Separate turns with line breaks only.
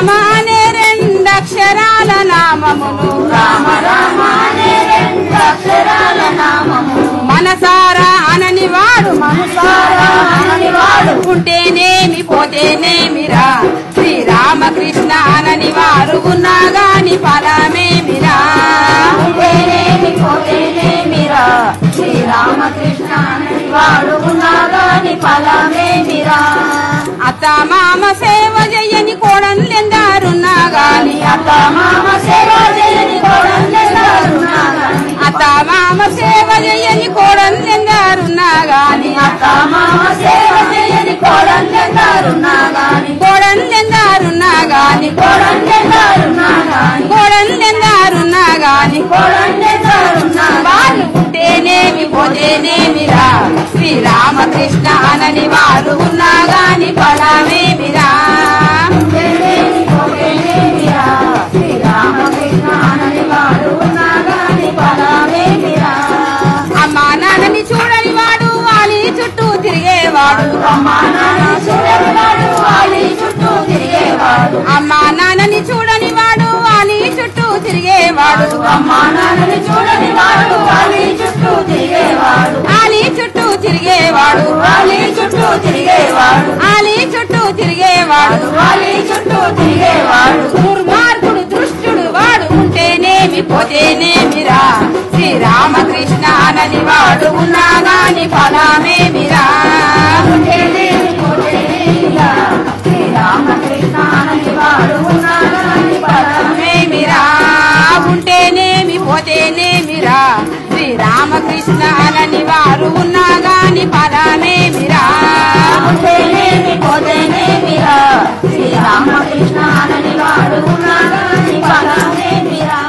రామ అనే రెండక్షరాల నామమును
రామ రామ అనే రెండక్షరాల నామమును
మనసారా అనని వాడు
మనసారా అనని వాడు
ఉంటేనేమి పోతేనేమిరా శ్రీరామకృష్ణ అనని వారు ఉన్నా గాని ఫలమేమిరా
ఉంటేనేమి పోతేనేమిరా శ్రీరామకృష్ణ అనని వాడు ఉన్నా గాని ఫలమేమిరా
అత్త మామ సేవ చెయ్యని కోడన్లెందారున్నా గాని
అత్త మామ సేవ చేయని కోడన్లెందారున్నా గాని
అత్త మామ సేవ చెయ్యని కోడన్లెందారున్నా గాని
అత్త మామ సేవ చేయని కోడన్లెందారున్నా గాని
కోడన్లెందారున్నా గాని
కోడన్లెందారున్నా గాని
కోడన్లెందారున్నా గాని
కోడన్లెందారున్నా
వాళ్ళు ఉంటేనేమి పోతేనేమిరా శ్రీరామకృష్ణ అనని వారు ఉన్నా గాని ఫలమేమిరా
ఉంటేనేమి పోతేనేమిరా శ్రీరామకృష్ణ అనని వాడు ఉన్నా గాని ఫలమేమిరా
అమ్మా నాన్నని చూడని వాడు వాలి చుట్టూ తిరిగేవాడు
అమ్మా నాన్న చూడని వాడు వాలి చుట్టూ తిరిగేవాడు
అమ్మా నాన్నని చూడని వాడు వాలి చుట్టూ తిరిగేవాడు
అమ్మా నాన్నని చూడని వాడు వాలి చుట్టూ తిరిగేవాడు
ఆలి చుట్టూ తిరిగేవాడు
వాలి చుట్టూ తిరిగేవాడు
ఆలి చుట్టూ తిరిగేవాడు
వాలి చుట్టూ తిరిగేవాడు
దుర్మార్గుడు దృష్టుడు వాడు ఉంటేనేమి పోతేనేమిరా శ్రీరామకృష్ణ అనని వాడు ఉన్నా గాని ఫలమేమిరా
ఉంటేనేమి పోతేనేమిరా శ్రీరామకృష్ణ అనని వాడు ఉన్నా గాని ఫలమేమిరా
ఉంటేనేమి పోతేనేమిరా శ్రీరామకృష్ణ అనని వారు ఉన్నా గాని ఫలమేమిరా
ఉంటేనేమి పోతేనేమిరా శ్రీరామకృష్ణ అనని వాడు ఉన్నా గాని ఫలమేమిరా